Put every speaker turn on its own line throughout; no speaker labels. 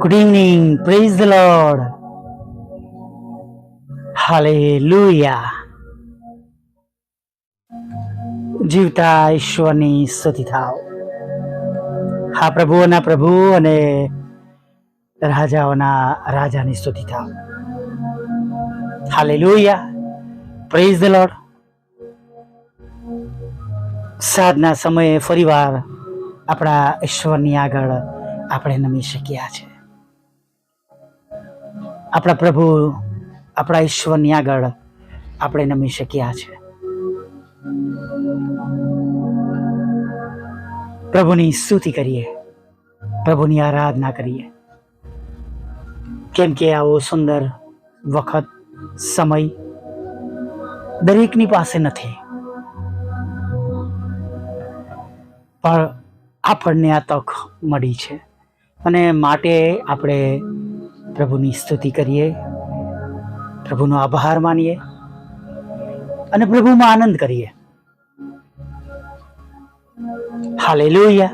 Good evening. Praise the Lord. Hallelujah. જીવતા ઈશ્વરની સ્તુતિ થાવ. હા, પ્રભુઓના પ્રભુ અને રાજાઓના રાજાની સ્તુતિ થાવ. હાલેલુયા. Praise the lord. સાંજના સમયે ફરીવાર આપણા ઈશ્વરની આગળ આપણે નમી શક્યા છે. આપણા પ્રભુ, આપણા ઈશ્વરની આગળ આપણે નમી શક્યા છે. પ્રભુની સ્તુતિ કરીએ, પ્રભુની આરાધના કરીએ, કેમ કે આવો સુંદર વખત, સમય દરેકની પાસે નથી, પણ આપણને આ તક મળી છે અને માટે આપણે પ્રભુની સ્તુતિ કરીએ, પ્રભુનો આભાર માનીએ અને પ્રભુમાં આનંદ કરીએ. હાલેલુયા.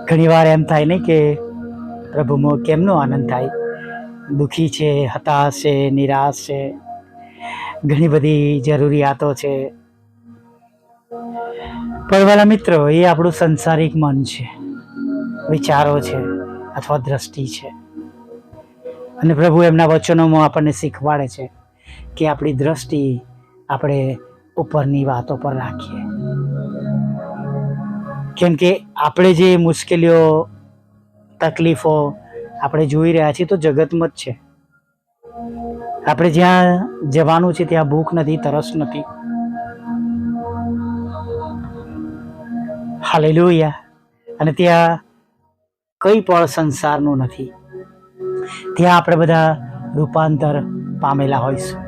ઘણી વાર એમ થાય નહીં કે પ્રભુમાં કેમનો આનંદ થાય? દુઃખી છે, હતાશ છે, નિરાશ છે, ઘણી બધી જરૂરિયાતો છે. પણ વાલા મિત્રો, એ આપણું સંસારિક મન છે, વિચારો છે અથવા દ્રષ્ટિ છે. અને પ્રભુ એમના વચનોમાં આપણને શીખવાડે છે કે આપણી દ્રષ્ટિ આપણે ઉપરની વાતો પર રાખીએ, કેમ કે આપણે જે મુશ્કેલીઓ, તકલીફો આપણે જોઈ રહ્યા છીએ તો જગતમાં જ છે. આપણે જ્યાં જવાનું છે ત્યાં ભૂખ નથી, તરસ નથી. હાલેલુયા. અને ત્યાં કંઈ પણ સંસારનું નથી. ત્યાં આપણે બધા રૂપાંતર પામેલા હોઈશું.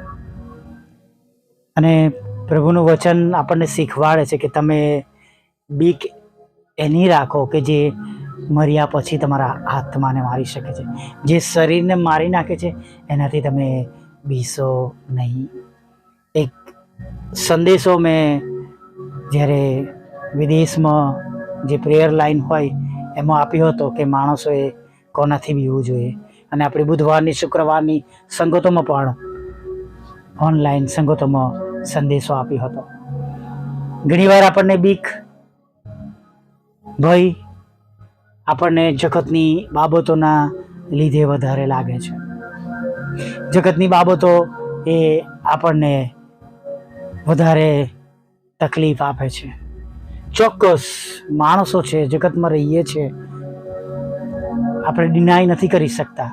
અને પ્રભુનું વચન આપણને શીખવાડે છે કે તમે બીક એની રાખો કે જે મર્યા પછી તમારા આત્માને મારી શકે છે. જે શરીરને મારી નાખે છે એનાથી તમે બીસો નહીં. એક સંદેશો મેં જ્યારે વિદેશમાં જે પ્રેયર લાઈન હોય એમાં આપ્યો હતો કે માણસોએ કોનાથી બીવું જોઈએ. અને આપણી બુધવારની, શુક્રવારની સંગતોમાં પણ ઓનલાઈન સંગતોમાં સંદેશો આપ્યો હતો. ઘણીવાર આપણને બીક, ભય આપણને જગતની બાબતોના લીધે વધારે લાગે છે. જગતની બાબતો એ આપણને વધારે તકલીફ આપે છે. ચોક્કસ માણસો છે, જગતમાં રહીએ છીએ, આપણે ડિનાય નથી કરી શકતા.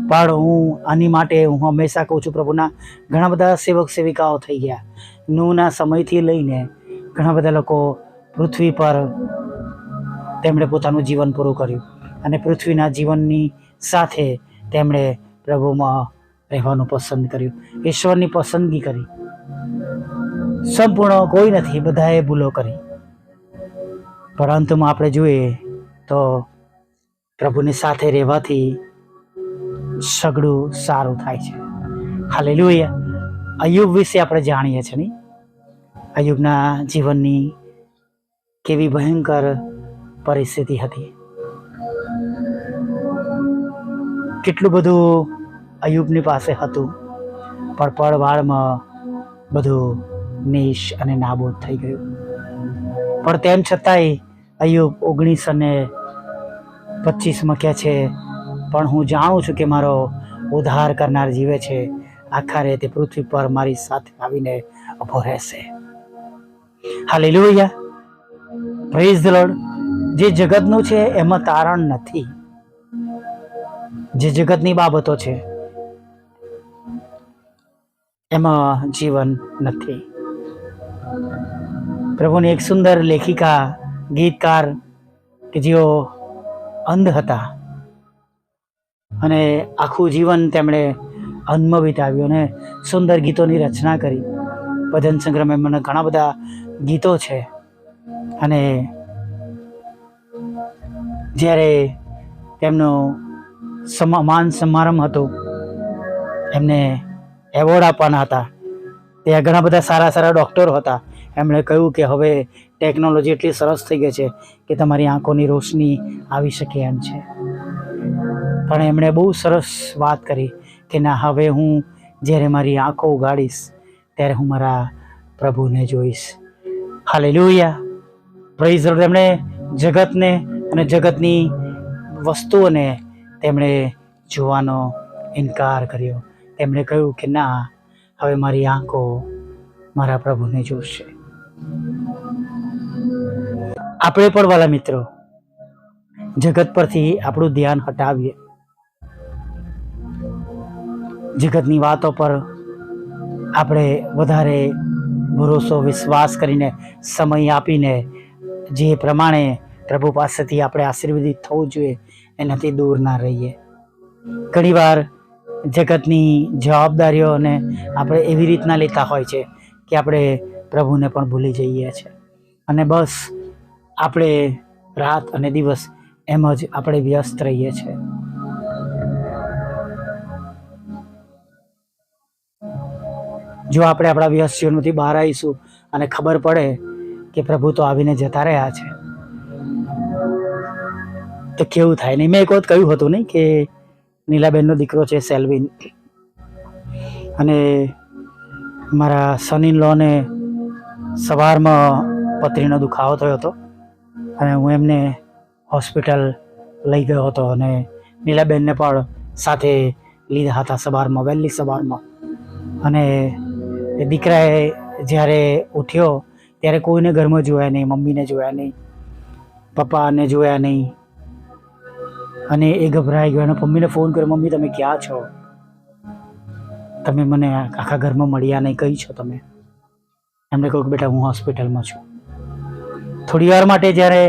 પણ હું આની માટે હું હંમેશા કહું છું, પ્રભુના ઘણા બધા સેવક સેવિકાઓ થઈ ગયા. નૂહના સમયથી લઈને ઘણા બધા લોકો પૃથ્વી પર તેમણે પોતાનું જીવન પૂરું કર્યું અને પૃથ્વીના જીવનની સાથે તેમણે પ્રભુમાં રહેવાનું પસંદ કર્યું, ઈશ્વરની પસંદગી કરી. સંપૂર્ણ કોઈ નથી, બધાએ ભૂલો કરી. પરંતુ આપણે જોઈએ તો પ્રભુની સાથે રહેવાથી સગળું સારું થાય છે. હાલેલુયા. અય્યુબ વિશે આપણે જાણીએ છીએ નહીં? અય્યુબના જીવનની કેવી ભયંકર પરિસ્થિતિ હતી. કેટલું બધું અય્યુબની પાસે હતું, પણ પળવાળમાં બધું નિશ અને નાબૂદ થઈ ગયું. પણ તેમ છતાંય અય્યુબ 19:25 કહે છે, પણ હું જાણું છું કે મારો ઉદ્ધાર કરનાર જીવે છે, આખરે તે પૃથ્વી પર મારી સાથે આવીને ઊભો રહેશે. હાલેલુયા. Praise the lord. જે જગતનું છે એમાં તારણ નથી. જે જગતની બાબતો છે એમાં જીવન નથી. પ્રભુની એક સુંદર લેખિકા, ગીતકાર કે જેઓ અંધ હતા અને આખું જીવન તેમણે અંધમાં વિતાવ્યું અને સુંદર ગીતોની રચના કરી. ભજન સંગ્રહમાં મને ઘણા બધા ગીતો છે. અને જ્યારે તેમનો માન સમારંભ હતો, એમને એવોર્ડ આપવાના હતા, ત્યાં ઘણા બધા સારા સારા ડૉક્ટરો હતા. એમણે કહ્યું કે હવે ટેકનોલોજી એટલી સરસ થઈ ગઈ છે કે તમારી આંખોની રોશની આવી શકે એમ છે. પણ એમણે બહુ સરસ વાત કરી કે ના, હવે હું જ્યારે મારી આંખો ઉગાડીશ ત્યારે હું મારા પ્રભુને જોઈશ. Hallelujah, praise the lord. તેમણે જગતને અને જગતની વસ્તુઓને તેમણે જોવાનો ઇનકાર કર્યો. તેમણે કહ્યું કે ના, હવે મારી આંખો મારા પ્રભુને જોશે. આપણે પણ વાલા મિત્રો જગત પરથી આપણું ધ્યાન હટાવીએ, જગતની વાતો પર આપણે વધારે ભરોસો વિશ્વાસ કરીને સમય આપીને જે પ્રમાણે પ્રભુ પાસેથી આપણે આશીર્વાદિત થવું જોઈએ એનાથી દૂર ના રહીએ. ઘણીવાર જગતની જવાબદારીઓને આપણે એવી રીતના લેતા હોય છે કે આપણે પ્રભુને પણ ભૂલી જઈએ છીએ અને બસ આપણે રાત અને દિવસ એમ જ આપણે વ્યસ્ત રહીએ છીએ. જો આપણે આપણા વ્યસ્ત જીવનમાંથી બહાર આવીશું અને ખબર પડે કે પ્રભુ તો આવીને જતા રહ્યા છે તો કેવું થાય? નહીં, મેં એક વખત કહ્યું હતું નહીં કે નીલાબેનનો દીકરો છે સેલ્વિન, અને મારા સન ઇન લોને સવારમાં પથરીનો દુખાવો થયો હતો અને હું એમને હોસ્પિટલ લઈ ગયો હતો અને નીલાબેનને પણ સાથે લીધા હતા સવારમાં, વહેલી સવારમાં. અને એ દીકરાએ જ્યારે ઉઠ્યો ત્યારે કોઈને ઘરમાં જોયા નહીં, મમ્મીને જોયા નહીં, પપ્પાને જોયા નહીં, અને એ ગભરાઈ ગયો અને મમ્મીને ફોન કર્યો, મમ્મી તમે ક્યાં છો? તમે મને આખા ઘરમાં મળ્યા નહીં, કઈ છો તમે? એમણે કહ્યું કે બેટા હું હોસ્પિટલમાં છું. થોડી વાર માટે જ્યારે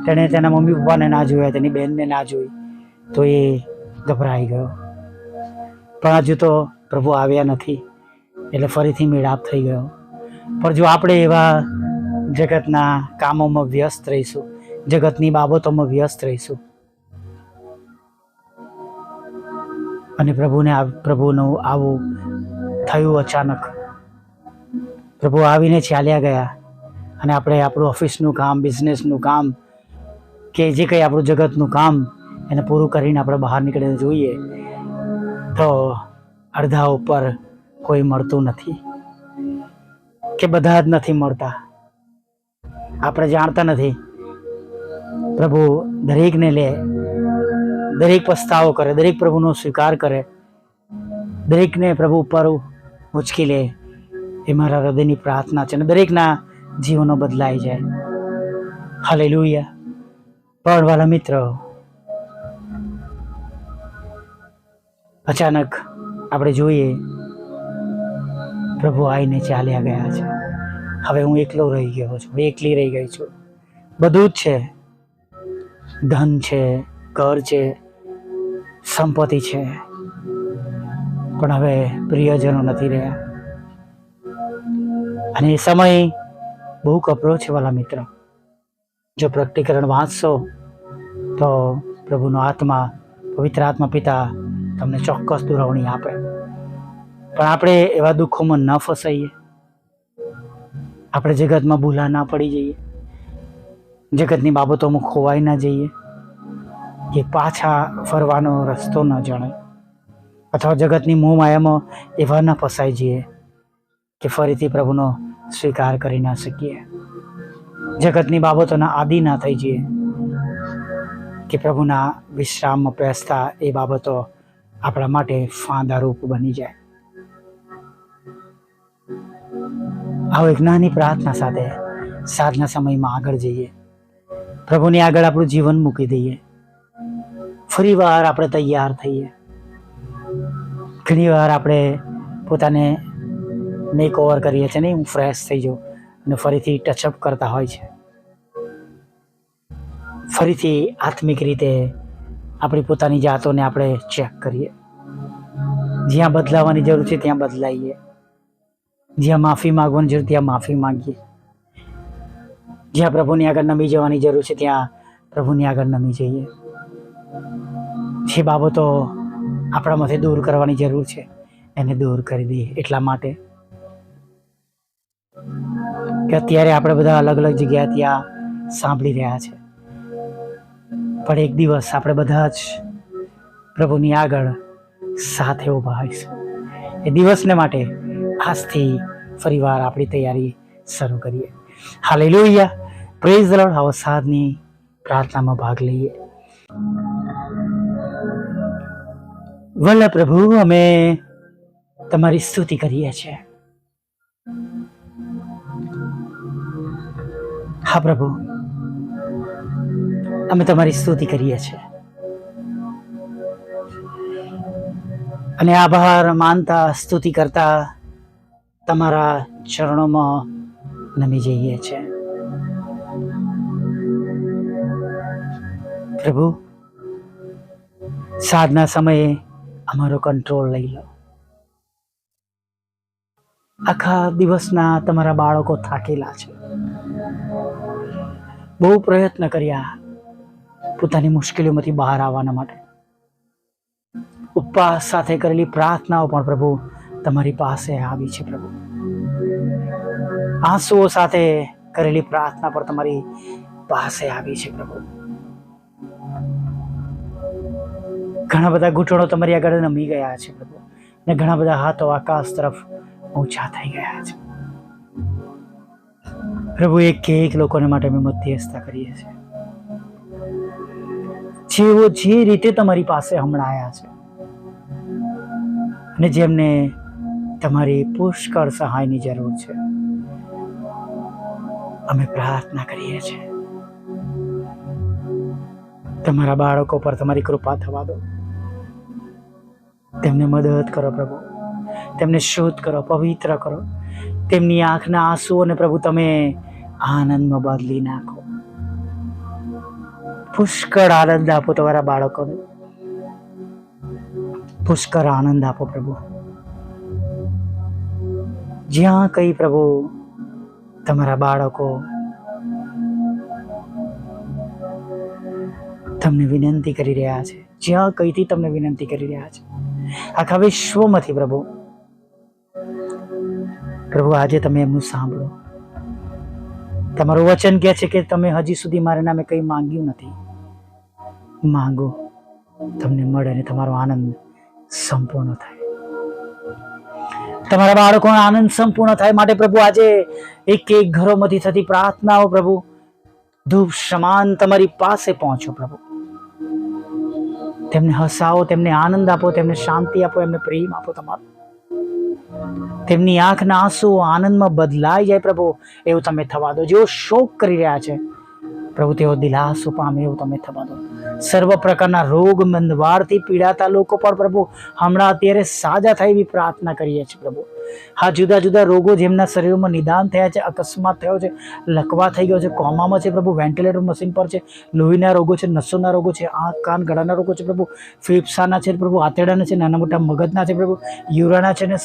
તેણે તેના મમ્મી પપ્પાને ના જોયા, તેની બહેનને ના જોઈ તો એ ગભરાઈ ગયો. પણ હજુ તો પ્રભુ આવ્યા નથી એટલે ફરીથી મેળાપ થઈ ગયો. પણ જો આપણે એવા જગતના કામોમાં વ્યસ્ત રહીશું, જગતની બાબતોમાં વ્યસ્ત રહીશું અને પ્રભુનું આવું થયું અચાનક, પ્રભુ આવીને ચાલ્યા ગયા અને આપણે આપણું ઓફિસનું કામ, બિઝનેસનું કામ કે જે કંઈ આપણું જગતનું કામ એને પૂરું કરીને આપણે બહાર નીકળીને જોઈએ તો અડધા ઉપર કોઈ મળતું નથી કે બધા જ નથી મળતા. આપણે જાણતા નથી. પ્રભુ દરેકને લે, દરેક પસ્તાવો કરે, દરેક પ્રભુનો સ્વીકાર કરે, દરેકને પ્રભુ ઉપર ઉચકી લે, એ મારા હૃદયની પ્રાર્થના છે અને દરેકના જીવનો બદલાઈ જાય. હાલેલુયા. પણ વાલા મિત્રો, અચાનક આપણે જોઈએ પ્રભુ આવીને ચાલ્યા ગયા છે. હવે હું એકલો રહી ગયો છું, એકલી રહી ગઈ છું. બધું જ છે, ધન છે, ઘર છે, સંપત્તિ છે, પણ હવે પ્રિયજનો નથી રહ્યા. અને એ સમય બહુ કપરો છે વાલા મિત્ર. જો પ્રકટીકરણ વાંચશો તો પ્રભુનો આત્મા, પવિત્ર આત્મા પિતા તમને ચોક્કસ દુરવણી આપે. પણ આપણે એવા દુઃખોમાં ન ફસાઈએ, આપણે જગતમાં ભૂલા ના પડી જઈએ, જગતની બાબતોમાં ખોવાઈ ના જઈએ, કે પાછા ફરવાનો રસ્તો ન જાણે, અથવા જગતની મોહ માયામાં એવા ન ફસાઈ જઈએ કે ફરીથી પ્રભુનો સ્વીકાર કરી ના શકીએ, જગતની બાબતોના આદિ ના થઈ જઈએ કે પ્રભુના વિશ્રામમાં બેસતા એ બાબતો આપણા માટે ફાંદારૂપ બની જાય. આવો એક નાની પ્રાર્થના સાથે સાંજના સમયમાં આગળ જઈએ, પ્રભુની આગળ આપણું જીવન મૂકી દઈએ. ફરી વાર આપણે તૈયાર થઈએ. ઘણી વાર આપણે પોતાને મેક ઓવર કરીએ છીએ, નહીં હું ફ્રેશ થઈ જાઉં, અને ફરીથી ટચઅપ કરતા હોય છે. ફરીથી આત્મિક રીતે આપણી પોતાની જાતોને આપણે ચેક કરીએ. જ્યાં બદલાવાની જરૂર છે ત્યાં બદલાઈએ, જ્યાં માફી માગવાની જરૂર ત્યાં માફી માગીએ, જ્યાં પ્રભુની આગળ નમી જવાની જરૂર છે ત્યાં પ્રભુની આગળ નમી જઈએ. જે બાબતો આપણામાંથી દૂર કરવાની જરૂર છે એને દૂર કરી દઈએ. એટલા માટે કે અત્યારે આપણે બધા અલગ અલગ જગ્યાએથી આ સાંભળી રહ્યા છે, પણ એક દિવસ આપણે બધા જ પ્રભુની આગળ સાથે ઊભા હોઈશું. એ દિવસને માટે આજથી ફરીવાર આપણી તૈયારી શરૂ કરીએ. Hallelujah, praise the lord. આવો સાંજની પ્રાર્થનામાં ભાગ લઈએ. વલ્લભ પ્રભુ, અમે તમારી સ્તુતિ કરીએ છીએ. હા પ્રભુ, અમે તમારી સ્તુતિ કરીએ છીએ અને આભાર માનતા સ્તુતિ કરતા તમારા ચરણોમાં નમી જઈએ છીએ. પ્રભુ, સાંજના સમયે અમારો કંટ્રોલ લઈ લો. આખા દિવસના તમારા બાળકો થાકેલા છે, બહુ પ્રયત્ન કર્યા પોતાની મુશ્કેલીઓમાંથી બહાર આવવાના માટે. ઉપવાસ સાથે કરેલી પ્રાર્થનાઓ પણ પ્રભુ તમારી પાસે આવી છે. પ્રભુ, આંસુઓ સાથે કરેલી પ્રાર્થના પણ તમારી પાસે આવી છે. પ્રભુ, ઘણા બધા ઘૂંટણો તમારી આગળ નમી ગયા છે પ્રભુ, અને ઘણા બધા હાથો આકાશ તરફ ઊંચા થઈ ગયા છે. પ્રભુ, એક લોકોને માટે અમે મધ્યસ્થતા કરીએ છીએ, જેઓ જે રીતે તમારી પાસે હમણાં આવ્યા છે અને જેમને તમારી પુષ્કળ સહાયની જરૂર છે. અમે પ્રાર્થના કરીએ છીએ, તમારા બાળકો પર તમારી કૃપા થવા દો. તેમને મદદ કરો પ્રભુ, તેમને શુદ્ધ કરો, પવિત્ર કરો. તેમની આંખના આંસુઓને પ્રભુ તમે આનંદમાં બદલી નાખો. પુષ્કળ આનંદ આપો તમારા બાળકોને, પુષ્કળ આનંદ આપો પ્રભુ. જ્યાં કઈ પ્રભુ તમારા બાળકો તમને વિનંતી કરી રહ્યા છે, જ્યાં કઈથી તમને વિનંતી કરી રહ્યા છે આખા વિશ્વમાંથી પ્રભુ, આજે તમે એમનું સાંભળો. તમારું વચન કહે છે કે તમે હજી સુધી મારા નામે કંઈ માંગ્યું નથી. માંગો, તમને મળે અને તમારો આનંદ સંપૂર્ણ થાય. તમારા બાળકોનો આનંદ સંપૂર્ણ થાય માટે પ્રભુ આજે એક ઘરોમાંથી થતી પ્રાર્થનાઓ પ્રભુ ધૂપ સમાન તમારી પાસે પહોંચો પ્રભુ. તેમને હસાવો, તેમને આનંદ આપો, તેમને શાંતિ આપો, એમને પ્રેમ આપો. તમારો તેમની આંખના આંસુ આનંદમાં બદલાઈ જાય પ્રભુ, એવું તમે થવા દો. જેઓ શોક કરી રહ્યા છે પ્રભુ, તેઓ દિલાસો પામે એવું તમે થવા દો. સર્વ પ્રકારના રોગ મંદવારથી પીડાતા લોકો પર પ્રભુ હમણાં અત્યારે સાજા થાય એવી પ્રાર્થના કરીએ છીએ પ્રભુ. હા, જુદા જુદા રોગો જેમના શરીરમાં નિદાન થયા છે, અકસ્માત થયો છે, લકવા થઈ ગયો છે, કોમામાં છે પ્રભુ, વેન્ટિલેટર મશીન પર છે, લોહીના રોગો છે, નસોના રોગો છે, આંખ કાન ગળાના રોગો છે પ્રભુ, ફેફસાના છે પ્રભુ, આંતરડાના છે, નાના મોટા મગજના છે પ્રભુ, યુરાના છે ને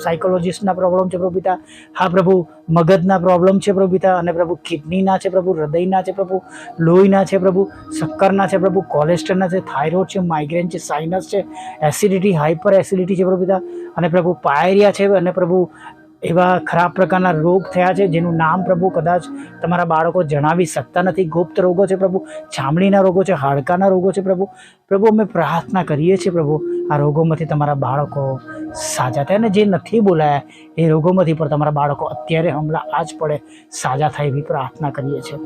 સાયકોલોજીસ્ટના પ્રોબ્લેમ છે પ્રભુ પિતા. હા પ્રભુ, મગજના પ્રોબ્લેમ છે પ્રભુ પિતા, અને પ્રભુ કિડનીના છે પ્રભુ, હૃદયના છે પ્રભુ, લોહીના છે પ્રભુ, શક્કરના છે પ્રભુ, કોલેસ્ટ્રોલના છે, થાઇરોઇડ છે, માઇગ્રેન છે, સાઇનસ છે, એસિડિટી, હાઇપર એસિડિટી છે પ્રભુ પિતા, અને પ્રભુ પાયરિયા છે, અને પ્રભુ એવા ખરાબ પ્રકારના રોગ થયા છે જેનું નામ પ્રભુ કદાચ તમારા બાળકો જણાવી શકતા નથી. ગુપ્ત રોગો છે પ્રભુ, ચામડીના રોગો છે, હાડકાના રોગો છે પ્રભુ. અમે પ્રાર્થના કરીએ છીએ પ્રભુ, આ રોગોમાંથી તમારા બાળકો સાજા થાય, અને જે નથી બોલાયા એ રોગોમાંથી પણ તમારા બાળકો અત્યારે હમણાં આજ પડે સાજા થાય એવી પ્રાર્થના કરીએ છીએ.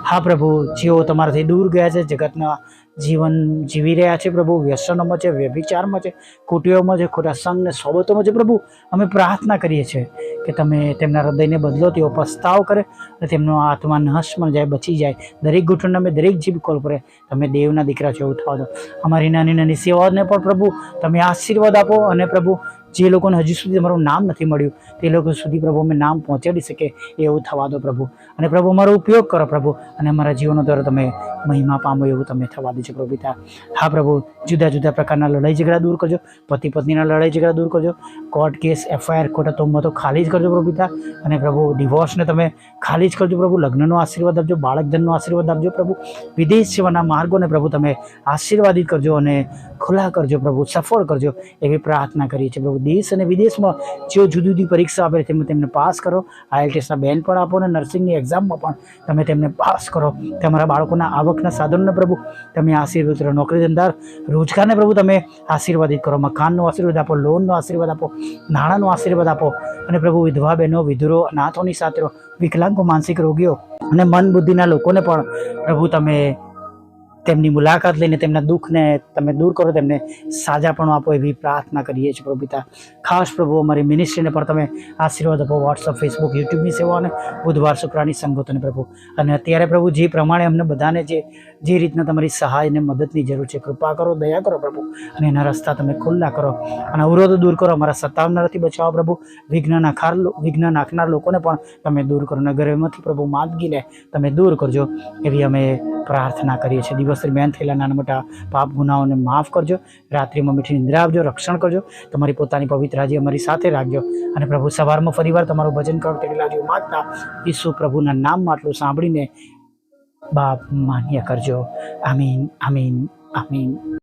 હા પ્રભુ, જેઓ તમારાથી દૂર ગયા છે, જગતના જીવન જીવી રહ્યા છે પ્રભુ, વ્યસનોમાં છે, વ્યભિચારમાં છે, કુટીઓમાં છે, ખોટા સંઘ ને સોબતોમાં છે પ્રભુ, અમે પ્રાર્થના કરીએ છીએ કે તમે તેમના હૃદયને બદલો, તેઓ પસ્તાવ કરે અને તેમનો આત્મા નહશમાં જાય, બચી જાય. દરેક ઘૂંટણને અમે દરેક જીભ કોલ કરે તમે દેવના દીકરા છો એવું થવા દો. અમારી નાની નાની સેવાઓને પણ પ્રભુ તમે આશીર્વાદ આપો, અને પ્રભુ જે લોકોને હજી સુધી તમારું નામ નથી મળ્યું તે લોકો સુધી પ્રભુ અમે નામ પહોંચાડી શકે એવું થવા દો પ્રભુ. અને પ્રભુ અમારો ઉપયોગ કરો પ્રભુ, અને અમારા જીવનો દ્વારા તમે મહિમા પામો એવું તમે થવા દેજો પ્રભુ પિતા. હા પ્રભુ, જુદા જુદા પ્રકારના લડાઈ ઝઘડા દૂર કરજો, પતિ પત્નીના લડાઈ ઝઘડા દૂર કરજો, કોર્ટ કેસ FIR ખોટા તોમતો ખાલી જ કરજો પ્રભુ પિતા. અને પ્રભુ ડિવોર્સને તમે ખાલી જ કરજો પ્રભુ. લગ્નનો આશીર્વાદ આપજો, બાળકધનનો આશીર્વાદ આપજો પ્રભુ. વિદેશ સેવાના માર્ગોને પ્રભુ તમે આશીર્વાદિત કરજો અને ખુલ્લા કરજો પ્રભુ, સફળ કરજો એવી પ્રાર્થના કરીએ છીએ પ્રભુ. દેશ અને વિદેશમાં જેઓ જુદી જુદી પરીક્ષા આપે તેમાં તેમને પાસ કરો. IELTSના બેન પણ આપો અને નર્સિંગની એક્ઝામમાં પણ તમે તેમને પાસ કરો. તમારા બાળકોના આવકના સાધનોને પ્રભુ તમે આશીર્વાદ કરો. નોકરી ધંધા રોજગારને પ્રભુ તમે આશીર્વાદિત કરો. મકાનનો આશીર્વાદ આપો, લોનનો આશીર્વાદ આપો, નાણાંનો આશીર્વાદ આપો. અને પ્રભુ વિધવા બહેનો, વિધુરો, અનાથોની સાથે વિકલાંગો, માનસિક રોગીઓ અને મન બુદ્ધિના લોકોને પણ પ્રભુ તમે તેમની મુલાકાત લઈને તેમના દુઃખને તમે દૂર કરો, તેમને સાજાપણું આપો એવી પ્રાર્થના કરીએ છીએ પ્રભુ પિતા. ખાસ પ્રભુ અમારી મિનિસ્ટ્રીને પણ તમે આશીર્વાદ આપો. વોટ્સઅપ, ફેસબુક, યુટ્યુબની સેવા અને બુધવાર શુક્રાની સંગતોને પ્રભુ. અને અત્યારે પ્રભુ જે પ્રમાણે અમને બધાને જે રીતના તમારી સહાય અને મદદની જરૂર છે, કૃપા કરો, દયા કરો પ્રભુ. અને એના રસ્તા તમે ખુલ્લા કરો અને અવરોધો દૂર કરો. અમારા સત્તાવનારથી બચાવો પ્રભુ. વિઘ્ન નાખનાર લોકોને પણ તમે દૂર કરો. નગરમાંથી પ્રભુ માંદગીને તમે દૂર કરજો એવી અમે પ્રાર્થના કરીએ છીએ. દિવસ દરમિયાન થયેલા નાના મોટા પાપ ગુનાઓને માફ કરજો. રાત્રિમાં મીઠી નિંદ્રા આપજો, રક્ષણ કરજો. તમારી પોતાની પવિત્ર આજે અમારી સાથે રાખજો. અને પ્રભુ સવારમાં ફરીવાર તમારું ભજન કરો તેવી લાજો માગતા ઈસુ પ્રભુના નામમાં આટલું સાંભળીને બાપ માન્ય કરજો. આમીન, આમીન, આમીન.